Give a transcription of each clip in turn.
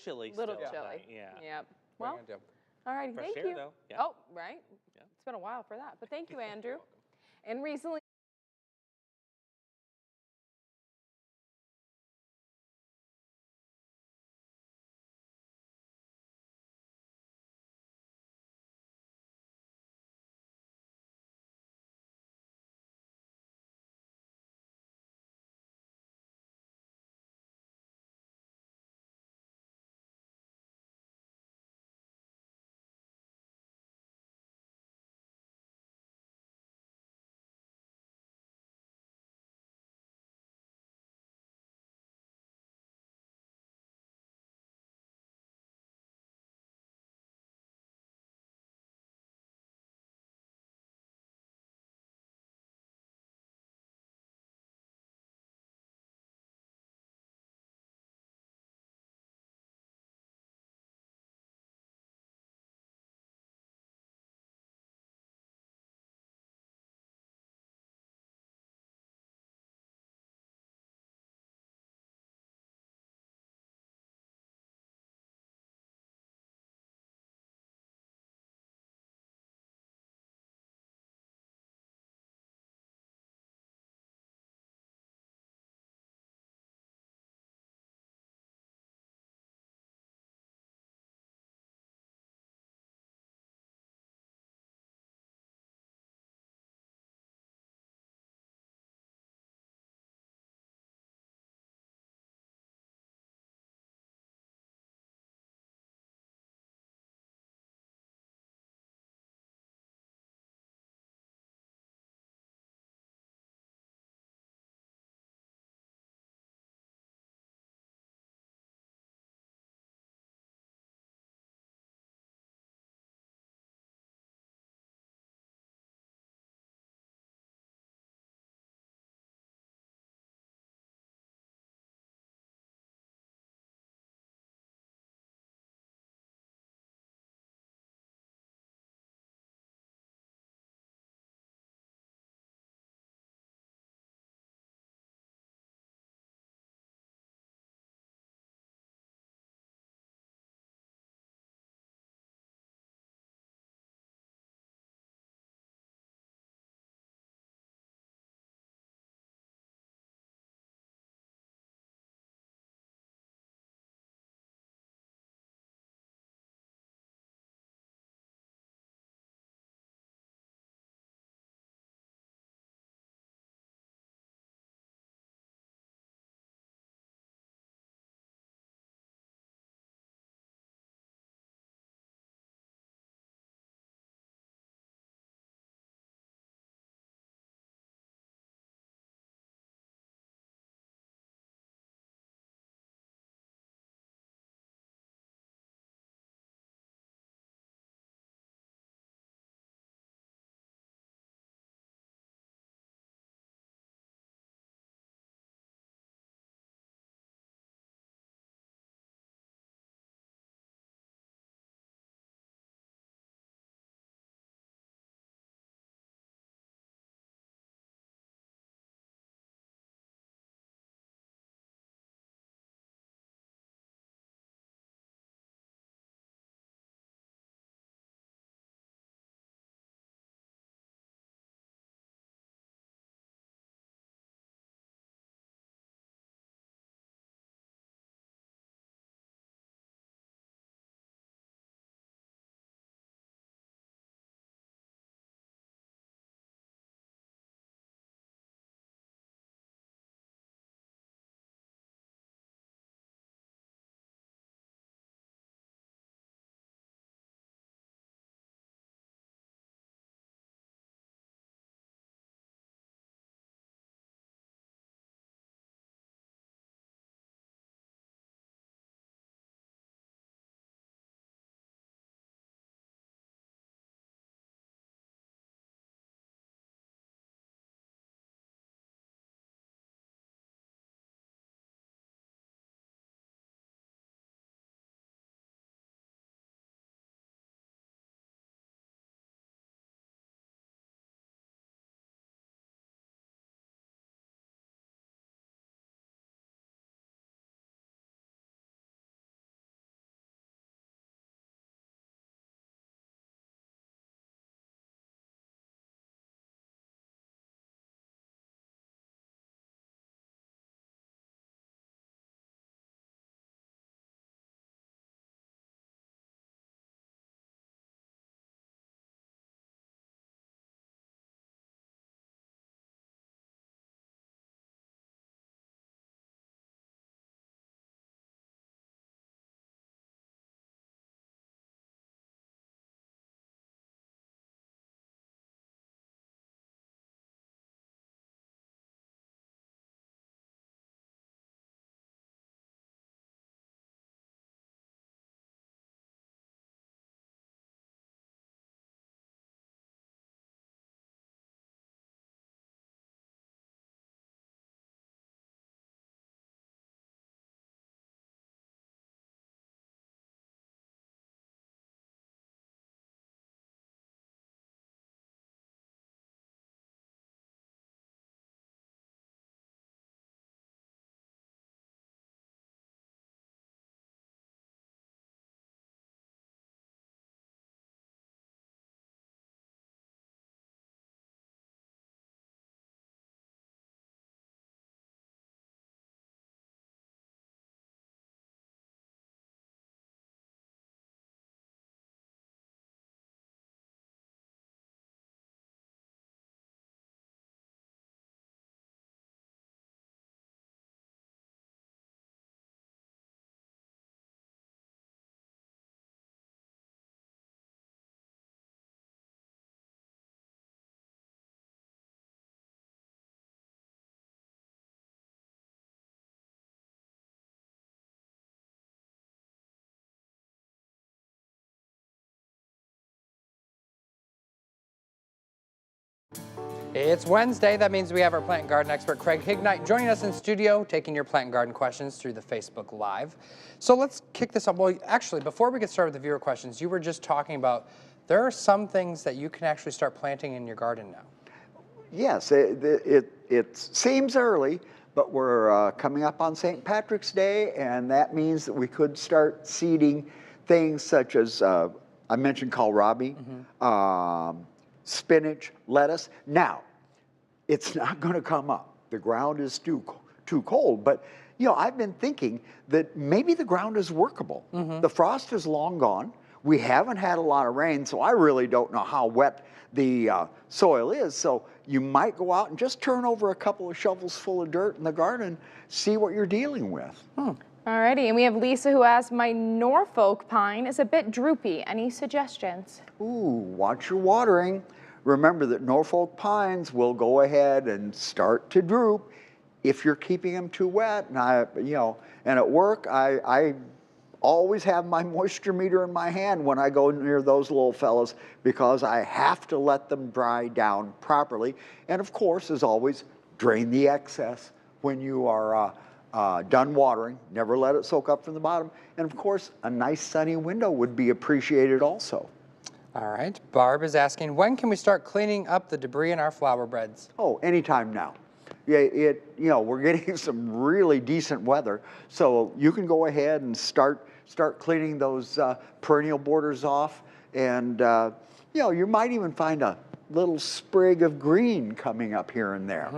chilly Little still at chilly. night, yeah. Yep. What are Well, you gonna do? all righty. Fresh Thank air, you. though. Yeah. Oh, right. Yeah. It's been a while for that, but thank you, Andrew. welcome. And recently. It's Wednesday. That means we have our plant and garden expert, Craig Hignite, joining us in studio, taking your plant and garden questions through the Facebook Live. So let's kick this up. Well, actually, before we get started with the viewer questions, you were just talking about there are some things that you can actually start planting in your garden now. Yes, it seems early, but we're coming up on St. Patrick's Day, and that means that we could start seeding things such as, I mentioned kohlrabi, spinach, lettuce. Now, it's not going to come up. The ground is too cold, but you know, I've been thinking that maybe the ground is workable. The frost is long gone. We haven't had a lot of rain, so I really don't know how wet the soil is. So you might go out and just turn over a couple of shovels full of dirt in the garden, see what you're dealing with. Alrighty, and we have Lisa who asked, my Norfolk pine is a bit droopy. Any suggestions? Ooh, watch your watering. Remember that Norfolk pines will go ahead and start to droop if you're keeping them too wet. And and at work, I always have my moisture meter in my hand when I go near those little fellas because I have to let them dry down properly. And of course, as always, drain the excess when you are done watering. Never let it soak up from the bottom. And of course, a nice sunny window would be appreciated also. All right. Barb is asking, when can we start cleaning up the debris in our flower beds? Oh, anytime now. Yeah, we're getting some really decent weather, so you can go ahead and start cleaning those perennial borders off, and you might even find a little sprig of green coming up here and there.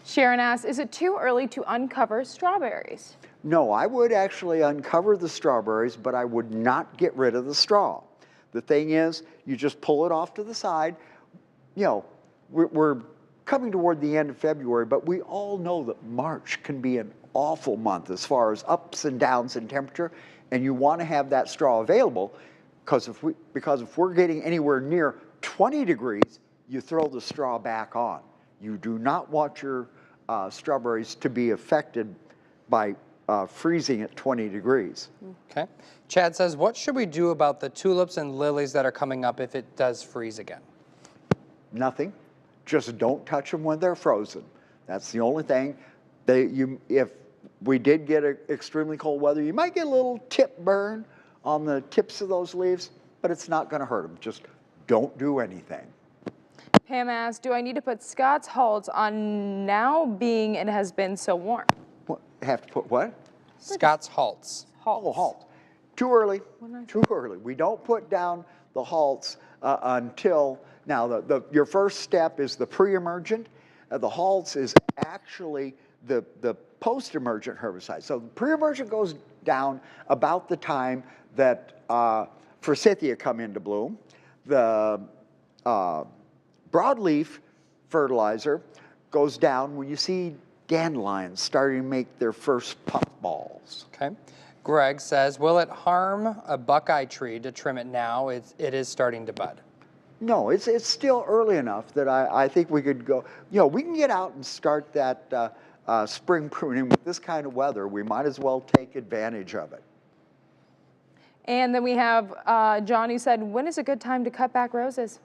Sharon asks, is it too early to uncover strawberries? No, I would actually uncover the strawberries, but I would not get rid of the straw. The thing is, you just pull it off to the side. You know, we're coming toward the end of February, but we all know that March can be an awful month as far as ups and downs in temperature, and you want to have that straw available because if we're getting anywhere near 20 degrees, you throw the straw back on. You do not want your strawberries to be affected by freezing at 20 degrees. Okay. Chad says, what should we do about the tulips and lilies that are coming up if it does freeze again? Nothing. Just don't touch them when they're frozen. That's the only thing. If we did get extremely cold weather, you might get a little tip burn on the tips of those leaves, but it's not going to hurt them. Just don't do anything. Pam asks, do I need to put Scott's Halts on now being it has been so warm? What, have to put what? Scott's Halts. Oh, halt. Too early. Too early. We don't put down the halts until, now your first step is the pre-emergent. The halts is actually the post-emergent herbicide. So the pre-emergent goes down about the time that forsythia come into bloom. The broadleaf fertilizer goes down when you see dandelions starting to make their first puffballs. Okay. Greg says, will it harm a buckeye tree to trim it now? It is starting to bud. No, it's still early enough that I think we could go, we can get out and start that spring pruning with this kind of weather. We might as well take advantage of it. And then we have John who said, when is a good time to cut back roses?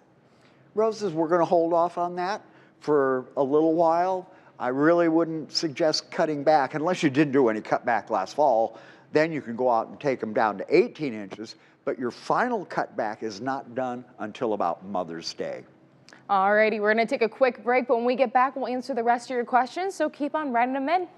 Roses, we're going to hold off on that for a little while. I really wouldn't suggest cutting back unless you didn't do any cut back last fall. Then you can go out and take them down to 18 inches, but your final cutback is not done until about Mother's Day. Alrighty, we're going to take a quick break, but when we get back, we'll answer the rest of your questions, so keep on writing them in.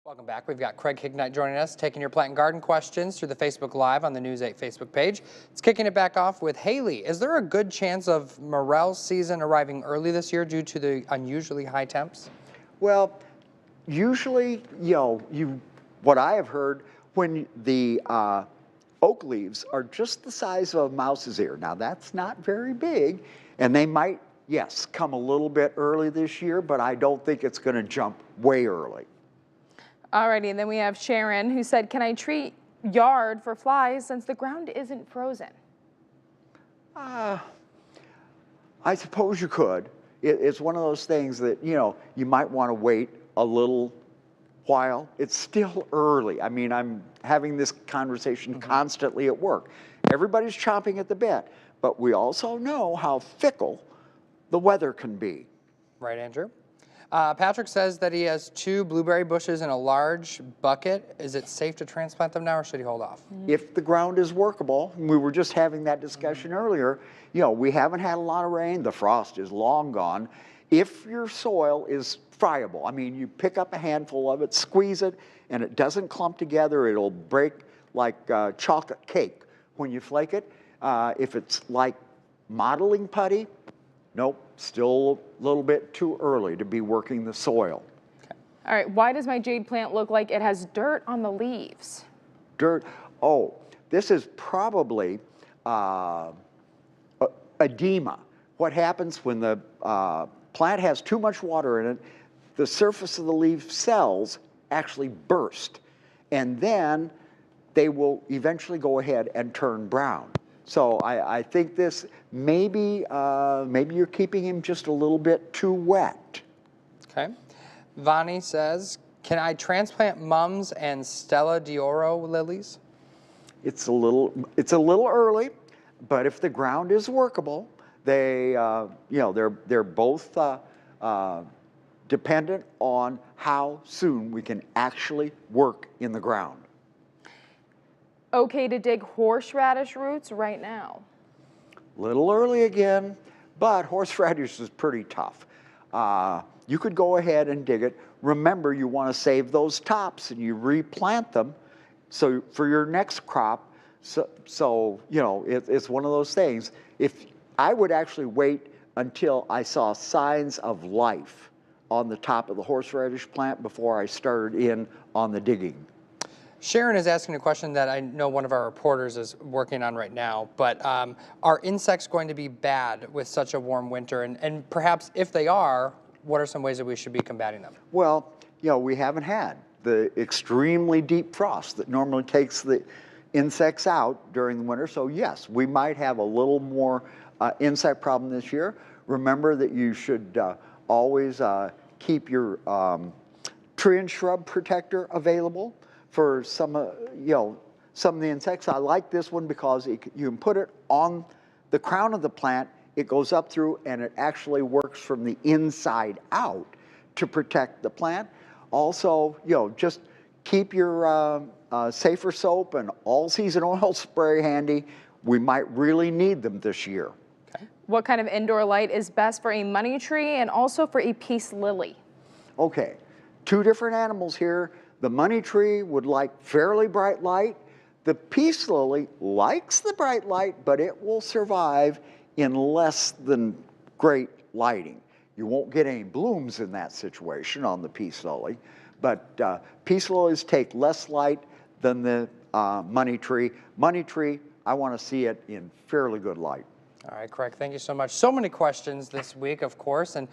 Welcome back. We've got Craig Hignite joining us, taking your plant and garden questions through the Facebook Live on the News 8 Facebook page. It's kicking it back off with Haley. Is there a good chance of morel season arriving early this year due to the unusually high temps? Well, usually, what I have heard, when the oak leaves are just the size of a mouse's ear. Now, that's not very big, and they might, yes, come a little bit early this year, but I don't think it's going to jump way early. Alrighty, and then we have Sharon who said, can I treat yard for flies since the ground isn't frozen? I suppose you could. It's one of those things that, you might want to wait a little while. It's still early. I mean, I'm having this conversation constantly at work. Everybody's chomping at the bit, but we also know how fickle the weather can be. Right, Andrew? Patrick says that he has 2 blueberry bushes in a large bucket. Is it safe to transplant them now, or should he hold off? If the ground is workable, and we were just having that discussion earlier, we haven't had a lot of rain. The frost is long gone. If your soil is friable, I mean, you pick up a handful of it, squeeze it, and it doesn't clump together, it'll break like chocolate cake when you flake it. If it's like modeling putty, nope, still a little bit too early to be working the soil. All right, why does my jade plant look like it has dirt on the leaves? Dirt, oh, this is probably edema. What happens when the plant has too much water in it, the surface of the leaf cells actually burst, and then they will eventually go ahead and turn brown. So I think this maybe you're keeping him just a little bit too wet. Okay. Vani says, can I transplant mums and Stella d'Oro lilies? It's a little early, but if the ground is workable, they're both dependent on how soon we can actually work in the ground. Okay to dig horseradish roots right now? Little early again, but horseradish is pretty tough. You could go ahead and dig it. Remember, you want to save those tops and you replant them so for your next crop. So it's one of those things. If I would actually wait until I saw signs of life on the top of the horseradish plant before I started in on the digging. Sharon is asking a question that I know one of our reporters is working on right now, but are insects going to be bad with such a warm winter? And perhaps if they are, what are some ways that we should be combating them? Well, we haven't had the extremely deep frost that normally takes the insects out during the winter. So yes, we might have a little more insect problem this year. Remember that you should always keep your tree and shrub protector available for some of the insects. I like this one because you can put it on the crown of the plant, it goes up through, and it actually works from the inside out to protect the plant. Also, just keep your Safer soap and all-season oil spray handy. We might really need them this year. Okay. What kind of indoor light is best for a money tree and also for a peace lily? Okay, 2 different animals here. The money tree would like fairly bright light. The peace lily likes the bright light, but it will survive in less than great lighting. You won't get any blooms in that situation on the peace lily, but peace lilies take less light than the money tree. Money tree, I want to see it in fairly good light. All right, Craig, thank you so much. So many questions this week, of course, and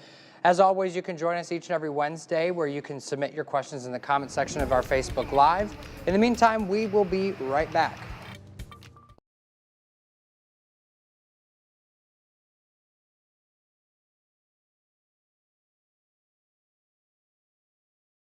as always, you can join us each and every Wednesday where you can submit your questions in the comment section of our Facebook Live. In the meantime, we will be right back.